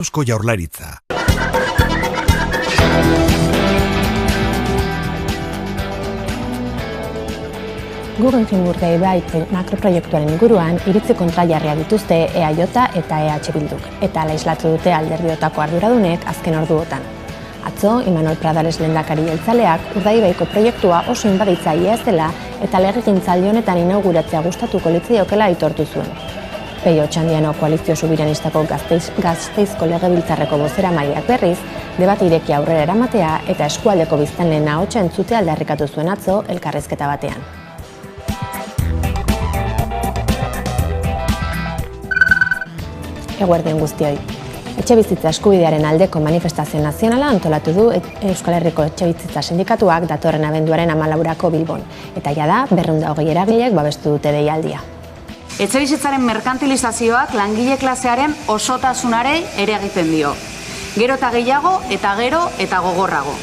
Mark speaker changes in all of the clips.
Speaker 1: Eusko Jaurlaritza.
Speaker 2: Guggenheim Urdaibai makroproiektuaren inguruan iritzi kontrajarriak dituzte EAJ eta EH Bilduk, eta hala islatu dute alderdiotako arduradunek azken orduotan. Atzo, Imanol Pradales lehendakari jeltzaleak Urdaibaiko proiektua oso inbaditzailea ez dela eta legegintzaldi honetan inauguratzea gustatuko litzaiokeela aitortu zuen. Peio Otxandiano koalizio subiranistako Gasteizko legebiltzarreko bozeramaileak berriz, debate ireki aurrera eramatea eta eskualdeko biztanleen ahotsa entzutea aldarrikatu zuen atzo elkarrizketa batean. Eguerdion guztioi. Etxebizitza eskubidearen aldeko manifestazio nazionala antolatu du Euskal Herriko Etxebizitza Sindikatuak datorren abenduaren 14 Bilbon, eta jada 220 eragilek babestu dute deialdia.
Speaker 3: Etxebizitzaren merkantilizazioak langile klasearen osotasunarei ere egiten dio. Gero eta gehiago eta gero eta gogorrago.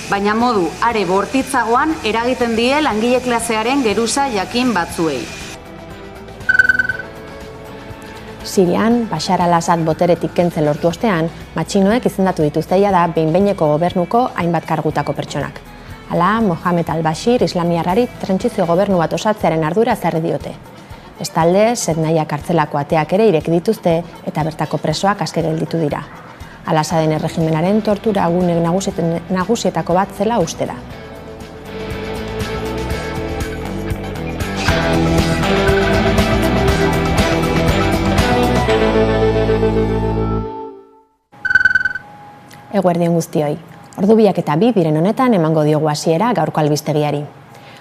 Speaker 3: Baina modu are bortitzagoan eragiten die langile klasearen geruza jakin batzuei.
Speaker 2: Sirian, Bashar al-Assad boteretik kentzen lortu ostean, matxinoek izendatu dituzte jada behin-behineko gobernuko hainbat kargutako pertsonak. Hala, Mohamed al-Bashir islamiarrari trantsizio gobernu bat osatzearen ardura ezarri diote. Bestalde, Sednaia kartzelako ateak ere ireki dituzte eta bertako presoak aske gelditu dira. Al-Assaden erregimenaren tortura gune nagusietako bat zela uste da. Eguerdion guztioi. Ordu 2:02 diren honetan emango diogu hasiera gaurko albistegiari.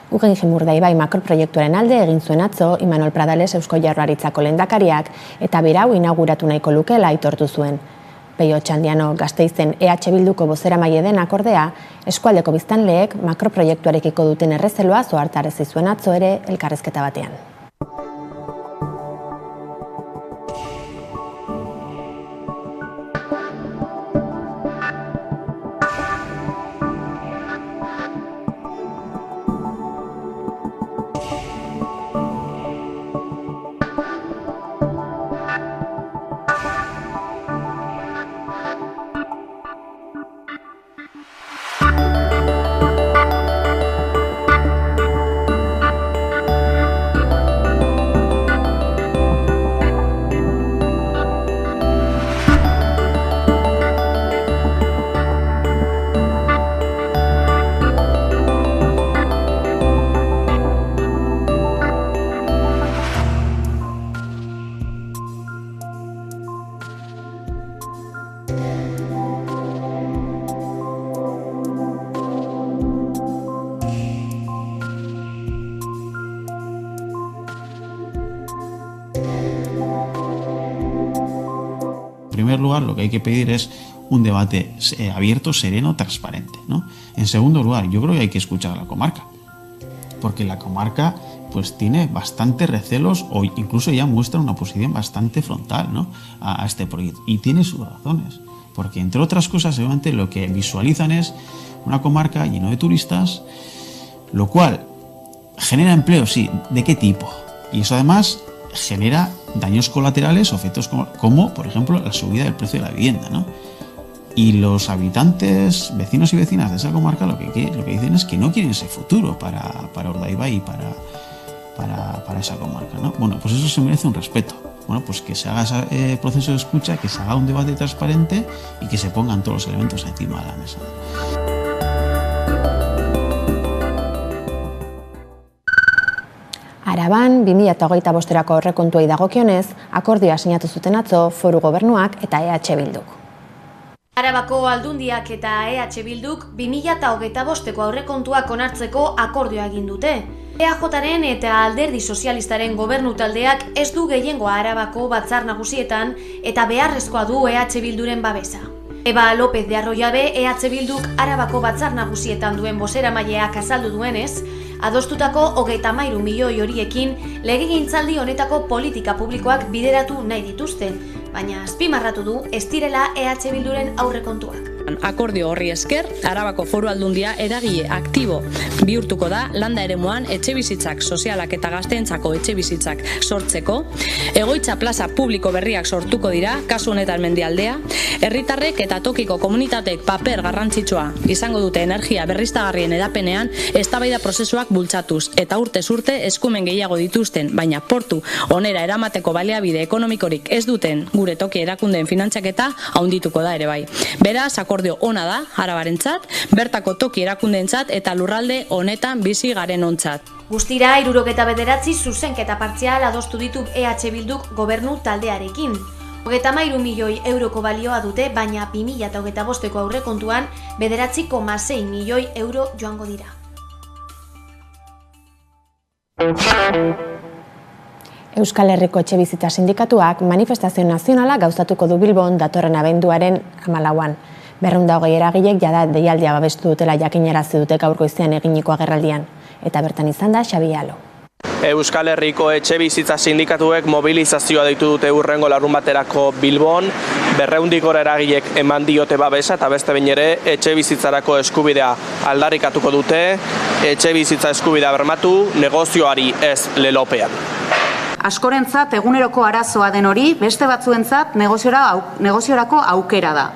Speaker 2: Guggenheim Urdaibai makroproiektuaren alde egin zuen atzo Imanol Pradales Eusko Jaurlaritzako lehendakariak eta berau inauguratu nahiko lukeela aitortu zuen. Peio Otxandiano Gasteizen EH Bilduko bozeramaile den akordea, eskualdeko biztanleek makroproiektuarekiko duten errezeloa ohartarazi zuen atzo ere elkarrizketa batean.
Speaker 4: En primer lugar, lo que hay que pedir es un debate abierto, sereno, transparente, ¿no? En segundo lugar, yo creo que hay que escuchar a la comarca, porque la comarca pues tiene bastantes recelos o incluso ya muestra una posición bastante frontal, ¿no? a este proyecto. Y tiene sus razones, porque entre otras cosas, seguramente lo que visualizan es una comarca llena de turistas, lo cual genera empleo, sí, ¿de qué tipo? Y eso además genera daños colaterales o efectos como, por ejemplo, la subida del precio de la vivienda, ¿no? Y los habitantes, vecinos y vecinas de esa comarca lo que dicen es que no quieren ese futuro para Urdaibai y para esa comarca, ¿no? Bueno, pues eso se merece un respeto. Bueno, pues que se haga ese proceso de escucha, que se haga un debate transparente y que se pongan todos los elementos encima de la mesa.
Speaker 2: Araban, 2025erako aurrekontuei dagokionez, akordioa sinatu zuten atzo Foru Gobernuak eta EH Bilduk.
Speaker 5: Arabako Aldundiak eta EH Bilduk 2025eko aurrekontuak onartzeko akordioa egin dute. EAJaren eta Alderdi Sozialistaren gobernu taldeak ez du gehiengoa Arabako batzar nagusietan eta beharrezkoa du EH Bilduren babesa. Eba López de Arroyabe EH Bilduk Arabako batzar nagusietan duen bozeramaileak azaldu duenez, adostutako 33 milioi horiekin legegintzaldi honetako politika publikoak bideratu nahi dituzte, baina azpimarratu du ez direla EH Bilduren aurrekontuak.
Speaker 1: Akordio horri esker, Arabako Foru Aldundia eragile aktibo bihurtuko da landa eremuan etxebizitzak sozialak eta gazteentzako etxebizitzak sortzeko, egoitza plaza publiko berriak sortuko dira, kasu honetan Mendialdea, herritarrek eta tokiko komunitateek paper garrantzitsua izango dute energia berriztagarrien edapenean eztabaida prozesuak bultzatuz eta urtez urte eskumen gehiago dituzten, baina portu onera eramateko baliabide ekonomikorik ez duten gure toki erakundeen finantzaketa handituko da ere bai. Beraz, akordio ona da Arabarentzat, bertako toki erakundeentzat eta lurralde honetan bizi garen ontzat.
Speaker 5: Guztira 69 zuzenketa partzial adostu ditu EH Bilduk gobernu taldearekin. 33 milioi euroko balioa dute, baina 2025ko aurrekontuan 9,6 milioi euro joango dira.
Speaker 2: Euskal Herriko Etxebizitza Sindikatuak manifestazio nazionala gauzatuko du Bilbon datorren abenduaren 14an. 220 eragilek jada deialdia babestu dutela jakinarazi dute gaur goizean eginiko agerraldian. Eta bertan izan da Xabi Alo.
Speaker 6: Euskal Herriko Etxebizitza Sindikatuek mobilizazioa deitu dute hurrengo larunbaterako Bilbon, 200 gora eragilek eman diote babesa eta beste behin ere etxebizitzarako eskubidea aldarrikatuko dute, etxebizitza eskubidea bermatu, negozioari ez lelopean.
Speaker 3: Askorentzat eguneroko arazoa den hori, beste batzuentzat negoziorako aukera da.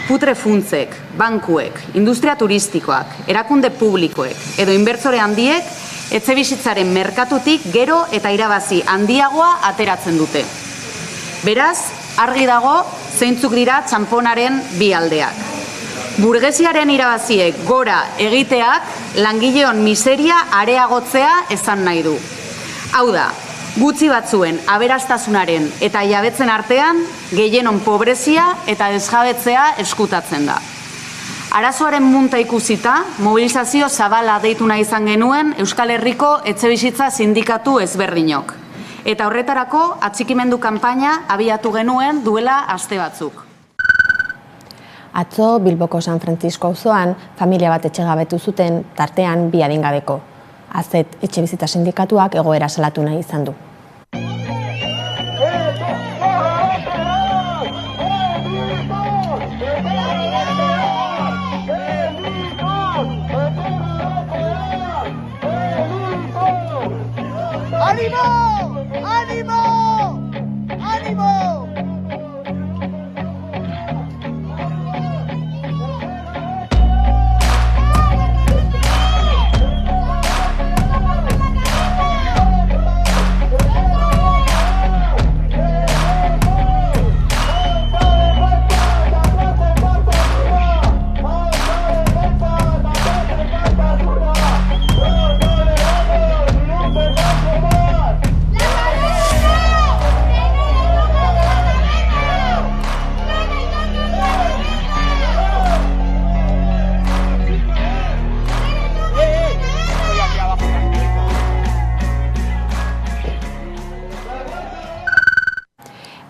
Speaker 3: Putre funtzek, bankuek, industria turistikoak, erakunde publikoek edo inbertsore handiek etxebizitzaren merkatutik gero eta irabazi handiagoa ateratzen dute. Beraz, argi dago zeintzuk dira txanponaren bi aldeak. Burgesiaren irabaziek gora egiteak langileon miseria areagotzea esan nahi du. Hau da, gutxi batzuen aberastasunaren eta jabetzen artean gehienon pobrezia eta desjabetzea eskutatzen da. Arazoaren munta ikusita, mobilizazio zabala deitu nahi izan genuen Euskal Herriko Etxebizitza Sindikatu ezberdinok. Eta horretarako atxikimendu kanpaina abiatu genuen duela aste batzuk.
Speaker 2: Atzo Bilboko San Francisco auzoan familia bat etxegabetu zuten, tartean 2 adingabeko. Azet Etxebizitza Sindikatuak egoera salatu nahi izan du.
Speaker 7: ¡Ánimo! ¡Ánimo! ¡Ánimo!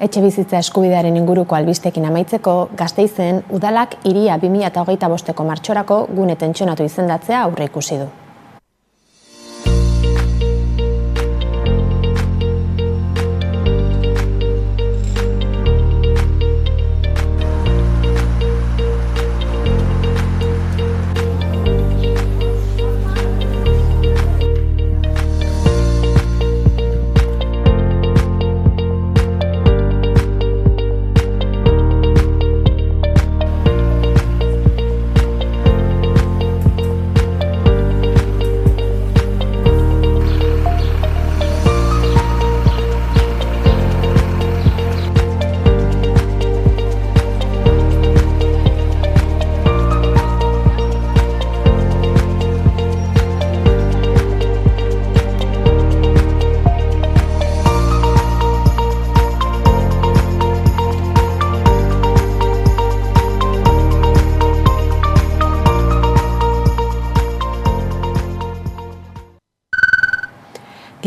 Speaker 2: Etxebizitza eskubidearen inguruko albistekin amaitzeko, Gasteizen udalak hiria 2025ko martxorako gune tentsionatu izendatzea aurreikusi du.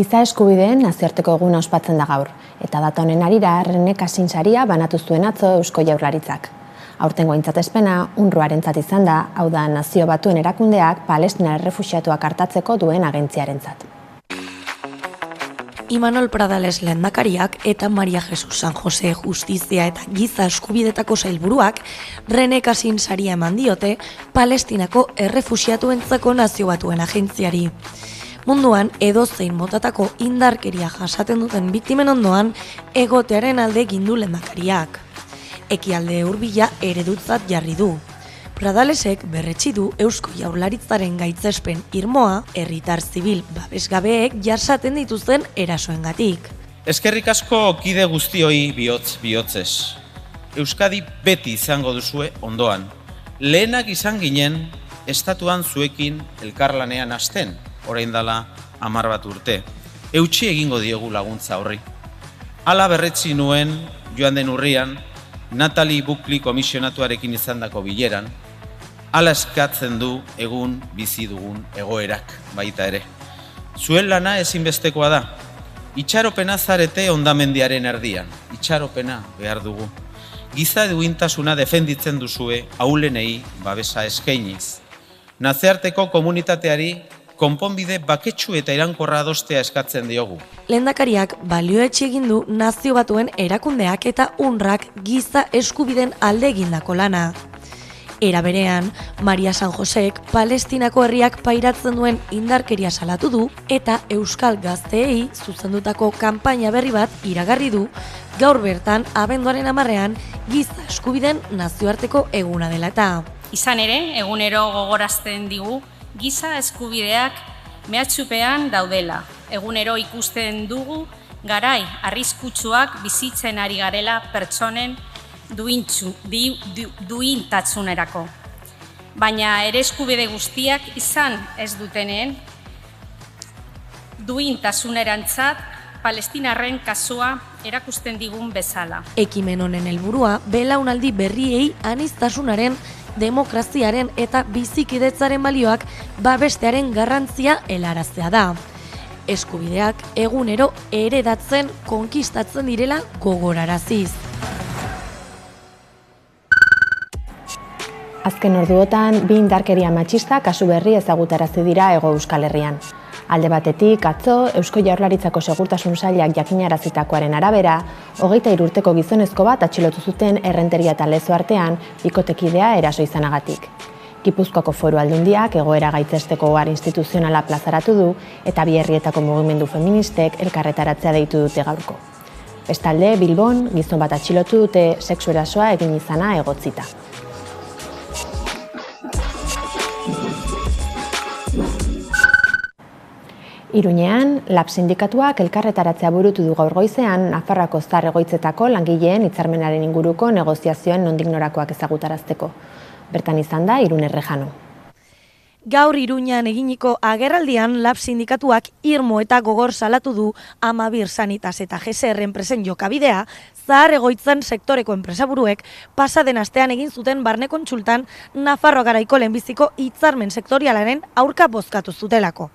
Speaker 2: Giza eskubideen nazioarteko eguna ospatzen da gaur, eta data honen harira Rene Cassin saria banatu zuen atzo Eusko Jaurlaritzak. Aurtengo aintzatespena UNRWArentzat izan da, hau da Nazio Batuen erakundeak Palestinar errefuxiatuak artatzeko duen agentziarentzat.
Speaker 8: Imanol Pradales lehendakariak eta Maria Jesus San Jose Justizia eta Giza Eskubidetako sailburuak René Cassin saria eman diote Palestinako errefuxiatuentzako Nazio Batuen agentziari. Munduan edozein motatako indarkeria jasaten duten biktimen ondoan egotearen alde egin du lehendakariak. Ekialde hurbila eredutzat jarri du. Pradalesek berretsi du Eusko Jaurlaritzaren gaitzespen irmoa herritar zibil babesgabeek jasaten dituzten erasoengatik.
Speaker 9: Eskerrik asko kide guztioi bihotzez. Euskadi beti izango duzue ondoan. Lehenak izan ginen estatuan zuekin elkarlanean hasten, orain dela 10 bat urte. Eutsi egingo diegu laguntza horri. Hala berretsi nuen joan den urrian Natalie Buckley komisionatuarekin izandako bileran, hala eskatzen du egun bizi dugun egoerak baita ere. Zuen lana ezinbestekoa da. Itxaropena zarete hondamendiaren erdian. Itxaropena behar dugu. Giza duintasuna defenditzen duzue ahulenei babesa eskainiz. Nazioarteko komunitateari konponbide baketsu eta irankorra adostea eskatzen diogu.
Speaker 8: Lehendakariak balioetsi egin du Nazio Batuen erakundeak eta UNRWAk giza eskubideen alde egindako lana. Era berean, Maria San Josek Palestinako herriak pairatzen duen indarkeria salatu du eta euskal gazteei zuzendutako kanpaina berri bat iragarri du gaur bertan abenduaren 10ean giza eskubideen nazioarteko eguna dela eta.
Speaker 10: Izan ere, egunero gogorazten digu giza eskubideak mehatxupean daudela. Egunero ikusten dugu garai arriskutsuak bizitzen ari garela pertsonen duintasunerako. Baina ere eskubide guztiak izan ez dutenen duintasunerantzat palestinarren kasua erakusten digun bezala.
Speaker 8: Ekimen honen helburua belaunaldi berriei aniztasunaren, demokraziaren eta bizikidetzaren balioak babestearen garrantzia helaraztea da. Eskubideak egunero heredatzen, konkistatzen direla gogoraraziz.
Speaker 2: Azken orduotan, bi indarkeria matxista kasu berri ezagutarazi dira Hego Euskal Herrian. Alde batetik, atzo, Eusko Jaurlaritzako Segurtasun Sailak jakinarazitakoaren arabera, 23 urteko gizonezko bat atxilotu zuten Errenteria eta Lezo artean bikotekidea eraso izanagatik. Gipuzkoako Foru Aldundiak egoera gaitzesteko ohar instituzionala plazaratu du eta bi herrietako mugimendu feministek elkarretaratzea deitu dute gaurko. Bestalde, Bilbon, gizon bat atxilotu dute sexu erasoa egin izana egotzita. Iruñean, LAB sindikatuak elkarretaratzea burutu du gaur goizean Nafarroako zahar egoitzetako langileen hitzarmenaren inguruko negoziazioen nondik norakoak ezagutarazteko. Bertan izan da Irune Rejano.
Speaker 8: Gaur Iruñan eginiko agerraldian LAB sindikatuak irmo eta gogor salatu du Amabir Sanitas eta GSR enpresen jokabidea, zahar egoitzen sektoreko enpresaburuek pasaden astean egin zuten barne kontsultan Nafarroa garaiko lehenbiziko hitzarmen sektorialaren aurka bozkatu zutelako.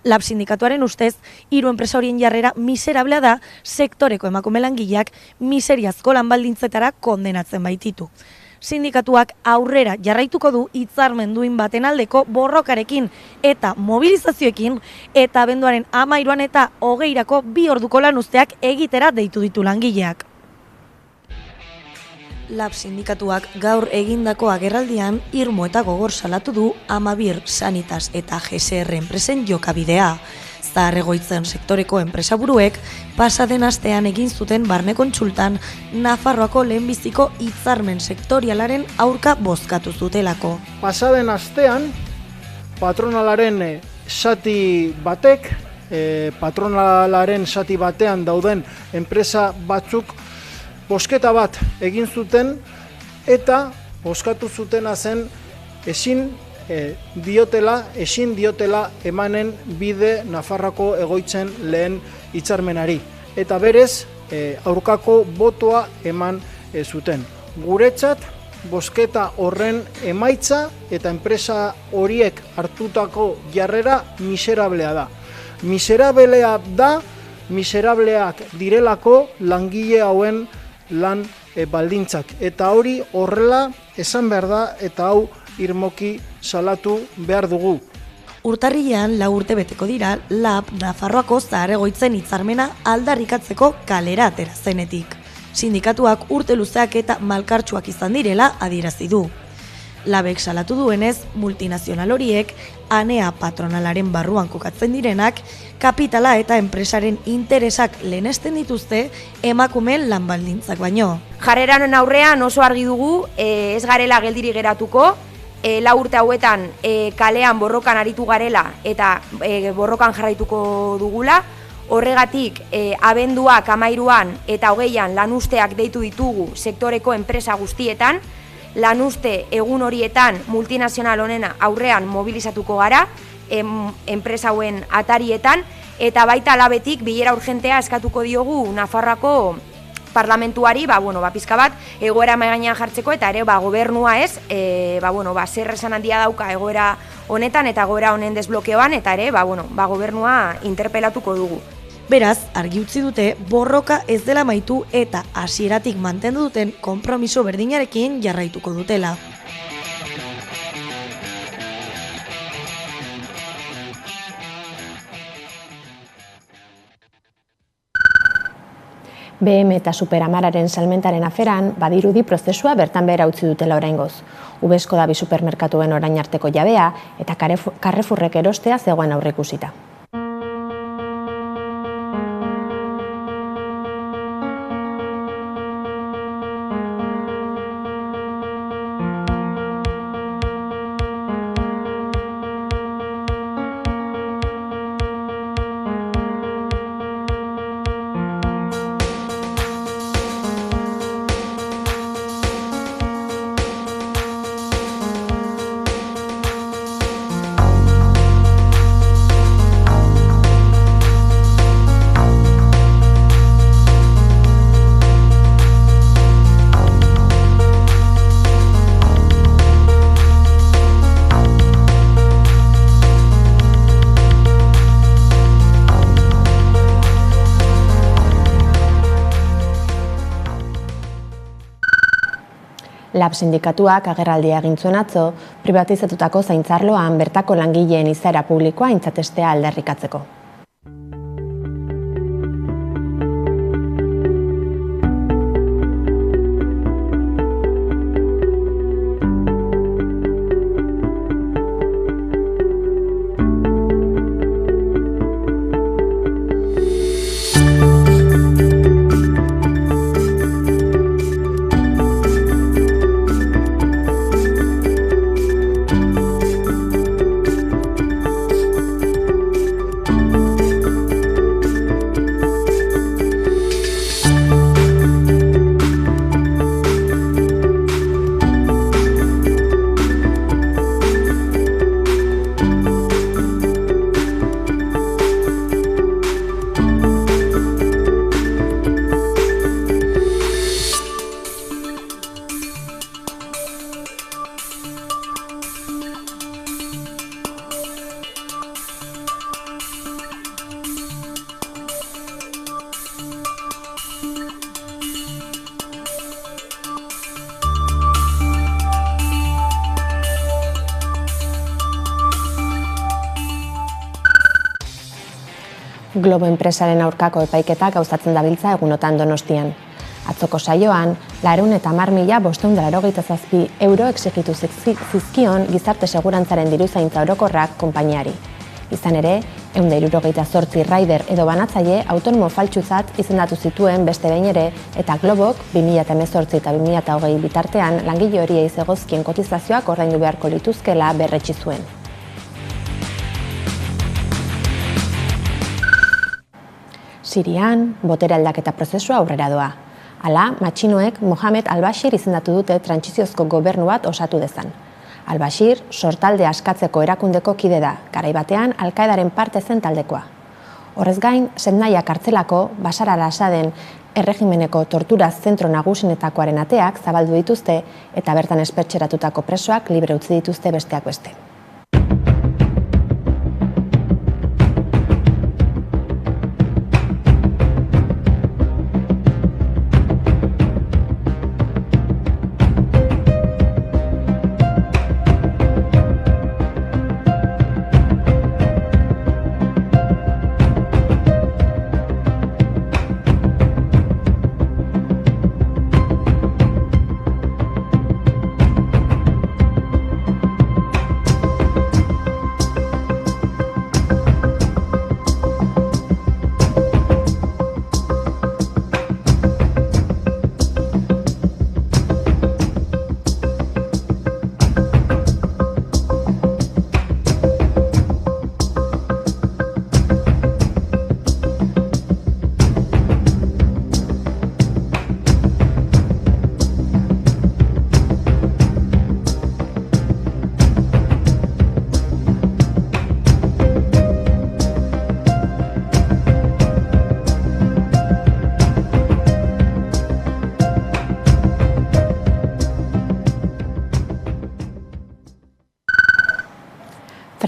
Speaker 8: LAB sindikatuaren ustez, hiru enpresa horien jarrera miserablea da sektoreko emakume langileak miseriazko lanbaldintzetara kondenatzen baititu. Sindikatuak aurrera jarraituko du hitzarmen duin baten aldeko borrokarekin eta mobilizazioekin eta abenduaren 13 eta 20 bi orduko lanuzteak egitera deitu ditu langileak. LAB sindikatuak gaur egindako agerraldian irmo eta gogor salatu du Amabir Sanitas eta GSR enpresen jokabidea. Zahar egoitzen sektoreko enpresaburuek pasaden astean egin zuten barne kontsultan Nafarroako lehenbiziko hitzarmen sektorialaren aurka bozkatu zutelako.
Speaker 11: Pasaden astean patronalaren zati batek, patronalaren zati batean dauden enpresa batzuk bozketa bat egin zuten eta bozkatu zutena zen ezin diotela emanen bide Nafarroako egoitzen lehen hitzarmenari. Eta berez, aurkako botoa eman zuten. Guretzat, bozketa horren emaitza eta enpresa horiek hartutako jarrera miserablea da. Miserableak direlako langile hauen lan baldintzak. Eta hori horrela esan behar da eta hau irmoki salatu behar dugu.
Speaker 8: Urtarrilean 4 urte beteko dira LAB Nafarroako zahar-egoitzen hitzarmena aldarrikatzeko kalera atera zenetik. Sindikatuak urte luzeak eta malkartsuak izan direla adierazi du. LABek salatu duenez, multinazional horiek, ANEA patronalaren barruan kokatzen direnak, kapitala eta enpresaren interesak lehenesten dituzte emakumeen lanbaldintzak baino.
Speaker 12: Jarreraren aurrean oso argi dugu ez garela geldiri geratuko, 4 urte hauetan kalean borrokan aritu garela eta borrokan jarraituko dugula. Horregatik, abenduak 13an eta 20an lanuzteak deitu ditugu sektoreko enpresa guztietan, lanuzte egun horietan multinazional honena aurrean mobilizatuko gara, enpresa hauen atarietan, eta baita LABetik bilera urgentea eskatuko diogu Nafarroako parlamentuari, pizka bat, egoera mahai gainean jartzeko, eta ere, gobernua ez, zer esan handia dauka egoera honetan, eta egoera honen desblokeoan, eta ere, gobernua interpelatuko dugu.
Speaker 8: Beraz, argi utzi dute borroka ez dela amaitu eta hasieratik mantendu duten konpromiso berdinarekin jarraituko dutela.
Speaker 2: BM eta Superamararen salmentaren aferan badirudi prozesua bertan behera utzi dutela oraingoz. Ubesko da bi supermerkatuen orain arteko jabea eta Carrefourrek erostea zegoen aurreikusita. LAB sindikatuak agerraldia egin zuen atzo, privatizatutako zaintzarloan bertako langileen izaera publikoa aintzatestea aldarrikatzeko. Globo enpresaren aurkako epaiketa gauzatzen dabiltza egunotan Donostian. Atzoko saioan, 210.587 euro exigitu zizkion gizarte segurantzaren diruzaintza orokorrak konpainiari. Izan ere, 168 rider edo banatzaile autonomo faltsuzat izendatu zituen beste behin ere, eta Globok 2018 eta 2020 bitartean langile horiei zegozkien kotizazioak ordaindu beharko lituzkela berretsi zuen. Sirian, botere aldaketa prozesua aurrera doa. Hala, matxinoek Mohamed al-Bashir izendatu dute trantsiziozko gobernu bat osatu dezan. Al-Bashir sortalde askatzeko erakundeko kide da, garai batean Al-Qaedaren parte zen taldekoa. Horrez gain, Sednaia kartzelako Bashar al-Assaden erregimeneko tortura zentro nagusinetakoaren ateak zabaldu dituzte eta bertan espetxeratutako presoak libre utzi dituzte besteak beste.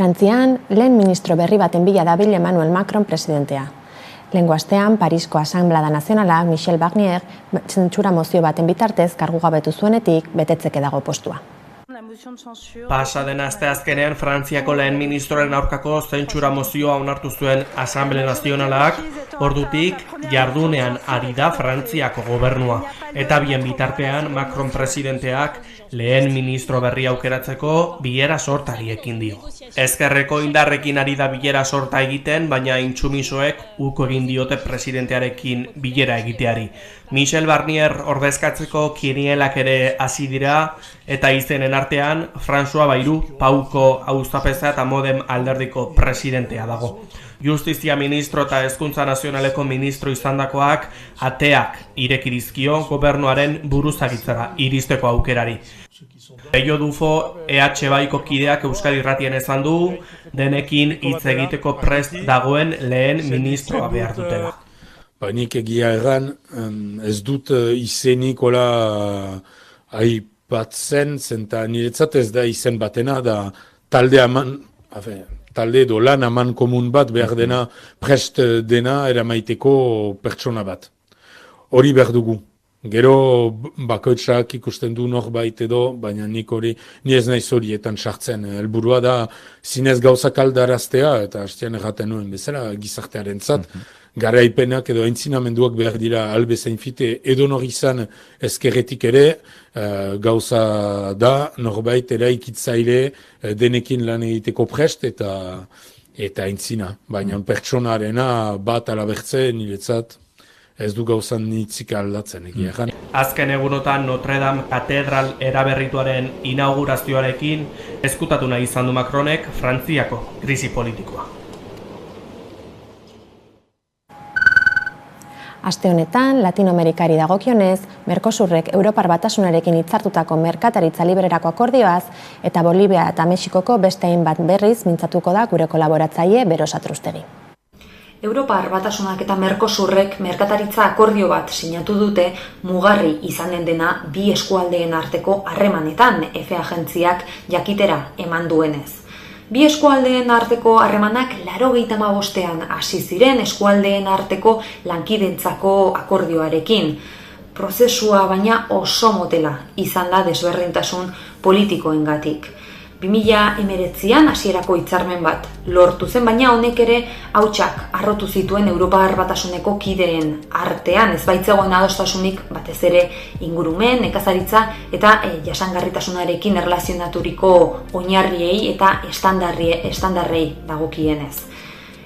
Speaker 2: Frantzian, lehen ministro berri baten bila dabil Emmanuel Macron presidentea. Lehengo astean, Parisko Asanblada Nazionalak Michel Barnier zentsura mozio baten bitartez kargugabetu zuenetik betetzeke dago postua.
Speaker 6: Pasaden asteazkenean Frantziako lehen ministroaren aurkako zentsura mozioa onartu zuen Asanblea Nazionalak, ordutik jardunean ari da Frantziako gobernua. Eta bien bitartean Macron presidenteak lehen ministro berri aukeratzeko bilera sortari ekin dio. Ezkerreko indarrekin ari da bilera sorta egiten, baina intsumisoek uko egin diote presidentearekin bilera egiteari. Michel Barnier ordezkatzeko kinielak ere hasi dira, eta izenen artean François Bayrou Pauko auzapeza eta Modem alderdiko presidentea dago. Justizia ministro eta Hezkuntza Nazionaleko ministro izandakoak ateak ireki dizkio gobernuaren buruzagitzara iristeko aukerari. Pello Dufo EH Baiko kideak Euskadi Irratian esan du, denekin hitz egiteko prest dagoen lehen ministroa behar dutela.
Speaker 13: Nik egia erran, ez dut izenik hola aipatzen, zenta niretzat ez da izen batena, da talde edo lan aman komun bat behar dena, prest dena eramaiteko pertsona bat. Hori behar dugu. Gero bakoitzak ikusten du norbait edo, baina ni ez naiz horietan sartzen. Helburua da zinez gauzak aldaraztea, eta hastean erraten nuen bezala gizartearen zat, garaipenak edo aintzinamenduak behar dira albezain fite edo nor izan ezkerretik ere, gauza da norbait eraikitzaile denekin lan egiteko prest eta aintzina. Baina pertsonarena bat alabertze niretzat ez du gauzan nitzik aldatzen egia.
Speaker 6: Azken egunotan Notre Dame katedral eraberrituaren inaugurazioarekin ezkutatu nahi izan du Macronek Frantziako krisi politikoa.
Speaker 2: Aste honetan, Latinoamerikari dagokionez, Mercosurrek Europar Batasunarekin hitzartutako merkataritza libererako akordioaz eta Bolivia eta Mexikoko beste hainbat berriz mintzatuko da gure kolaboratzaile Bero Satrustegi.
Speaker 14: Europar Batasunak eta Mercosurrek merkataritza akordio bat sinatu dute mugarri izanen dena bi eskualdeen arteko harremanetan EFE agentziak jakitera eman duenez. Bi eskualdeen arteko harremanak 85ean hasi ziren eskualdeen arteko lankidentzako akordioarekin. Prozesua baina oso motela izan da desberdintasun politikoengatik. 2019an hasierako hitzarmen bat lortu zen, baina honek ere hautsak harrotu zituen Europar Batasuneko kideen artean, ez baitzegoen adostasunik batez ere ingurumen, nekazaritza eta jasangarritasunarekin erlazionaturiko oinarriei eta estandarrei dagokienez.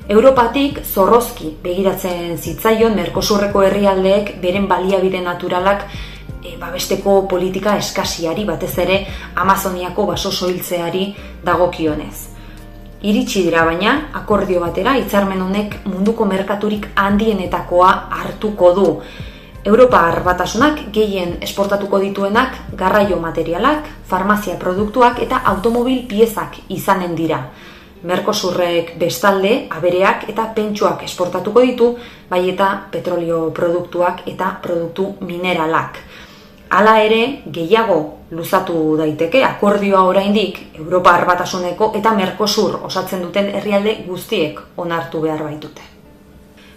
Speaker 14: Europatik zorrozki begiratzen zitzaion Mercosurreko herrialdeek beren baliabide naturalak babesteko politika eskasiari, batez ere Amazoniako baso soiltzeari dagokionez. Iritsi dira baina, akordio batera, hitzarmen honek munduko merkaturik handienetakoa hartuko du. Europar Batasunak gehien esportatuko dituenak garraio materialak, farmazia produktuak eta automobil piezak izanen dira. Mercosurrek bestalde, abereak eta pentsuak esportatuko ditu, bai eta petrolio produktuak eta produktu mineralak. Hala ere, gehiago luzatu daiteke akordioa oraindik Europar Batasuneko eta Mercosur osatzen duten herrialde guztiek onartu behar baitute.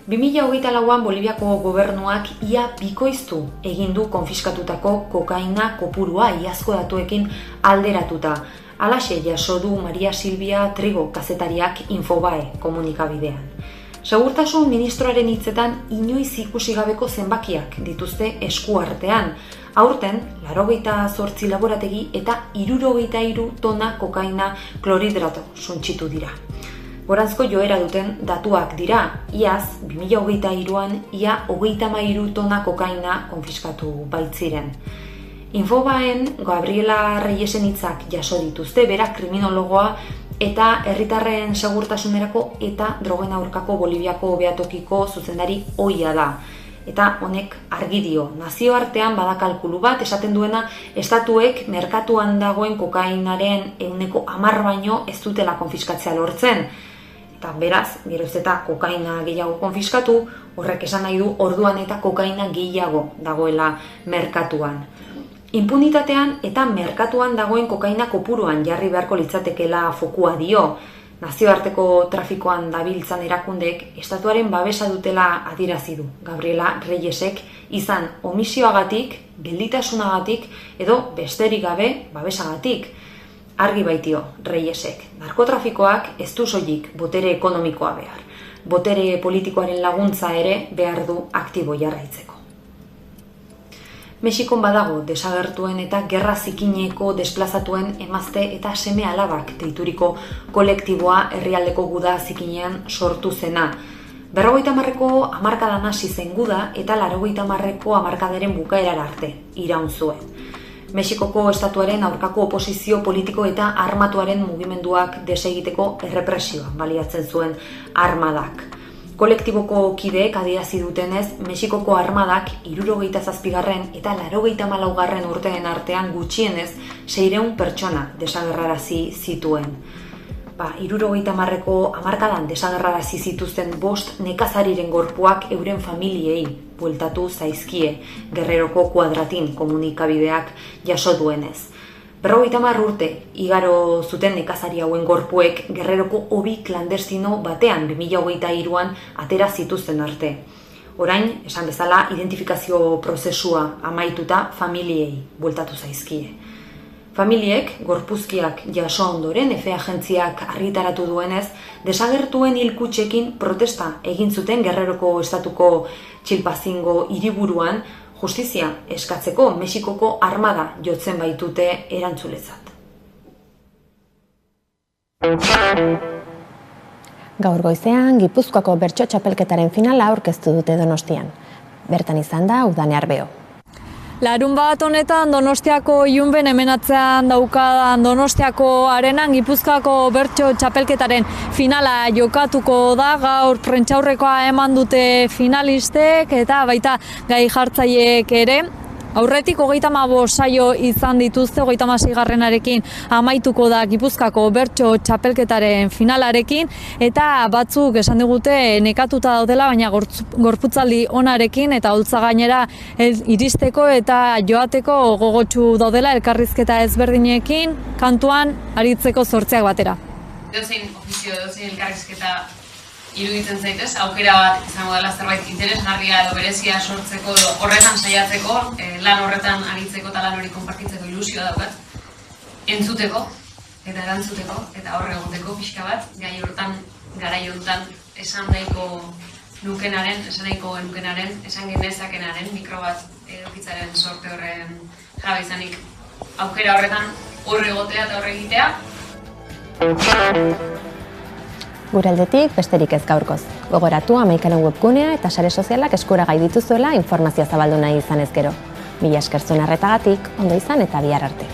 Speaker 14: 2024an Boliviako gobernuak ia bikoiztu egin du konfiskatutako kokaina kopurua iazko datuekin alderatuta. Halaxe jaso du Maria Silvia Trigo kazetariak Infobae komunikabidean. Segurtasun ministroaren hitzetan inoiz ikusi gabeko zenbakiak dituzte eskuartean. Aurten, 88 laborategi eta 63 tona kokaina klorhidrato suntsitu dira. Goranzko joera duten datuak dira, iaz 2023an ia 33 tona kokaina konfiskatu baitziren. Infobaen Gabriela Reyesen hitzak jaso dituzte, bera kriminologoa eta herritarren segurtasunerako eta drogen aurkako Boliviako behatokiko zuzendari ohia da. Eta honek argi dio, nazioartean badakalkulu bat esaten duena estatuek merkatuan dagoen kokainaren 10% baino ez dutela konfiskatzea lortzen. Eta beraz, geroz eta kokaina gehiago konfiskatu, horrek esan nahi du orduan eta kokaina gehiago dagoela merkatuan. Inpunitatean eta merkatuan dagoen kokaina kopuruan jarri beharko litzatekeela fokua dio. Nazioarteko trafikoan dabiltzan erakundek estatuaren babesa dutela adierazi du Gabriela Reyesek, izan omisioagatik, gelditasunagatik edo besterik gabe babesagatik. Argi baitio Reyesek, narkotrafikoak ez du soilik botere ekonomikoa behar, botere politikoaren laguntza ere behar du aktibo jarraitzeko. Mexikon badago desagertuen eta gerra zikineko desplazatuen emazte eta seme alabak deituriko kolektiboa herrialdeko guda zikinean sortu zena. 50ko hamarkadan hasi zen guda eta 80ko hamarkadaren bukaerara arte iraun zuen. Mexikoko estatuaren aurkako oposizio politiko eta armatuaren mugimenduak desegiteko errepresioa baliatzen zuen armadak. Kolektiboko kideek adierazi dutenez, Mexikoko armadak 77. eta 84. urteen artean gutxienez 600 pertsona desagerrarazi zituen. 70ko hamarkadan desagerrarazi zituzten 5 nekazariren gorpuak euren familiei bueltatu zaizkie, Guerreroko Kuadratin komunikabideak jaso duenez. 50 urte igaro zuten nekazari hauen gorpuek Guerreroko hobi klandestino batean 2023an atera zituzten arte. Orain, esan bezala, identifikazio prozesua amaituta familiei bueltatu zaizkie. Familiek, gorpuzkiak jaso ondoren, EFE agentziak argitaratu duenez, desagertuen hilkutxekin protesta egin zuten Guerreroko estatuko Txilpazingo hiriburuan, justizia eskatzeko Mexikoko armada jotzen baitute erantzulezat.
Speaker 2: Gaur goizean, Gipuzkoako bertso txapelketaren finala aurkeztu dute Donostian. Bertan izan da Udane Arbeo.
Speaker 15: Larun bat honetan Donostiako Ilunben hemenatzean daukadan Donostiako arenan Gipuzkoako bertso txapelketaren finala jokatuko da. Gaur prentsaurrekoa eman dute finalistek eta baita gai jartzaileek ere. Aurretik 35 saio izan dituzte, 36. amaituko da Gipuzkoako bertso txapelketaren finalarekin, eta batzuk esan digute nekatuta daudela, baina gorputzaldi onarekin eta holtza gainera iristeko eta joateko gogotsu daudela elkarrizketa ezberdinekin, kantuan aritzeko zortziak batera.
Speaker 16: Edozein ofizio, edozein elkarrizketa iruditzen zaitez, aukera bat izango dela zerbait interesgarria edo berezia sortzeko edo horretan saiatzeko, lan horretan aritzeko eta lan hori konpartitzeko ilusioa daukat, entzuteko eta erantzuteko eta horre egoteko pixka bat, gai horretan, garai honetan esan nahiko nukenaren, esan genezakenaren, mikro bat edukitzaren sorte horren jabe izanik aukera horretan horre egotea eta horre egitea.
Speaker 2: Gure aldetik besterik ez gaurkoz. Gogoratu 11 webgunea eta sare sozialak eskuragai dituzuela informazioa zabaldu nahi izan ezkero. Mila esker zuen arretagatik, ondo izan eta bihar arte.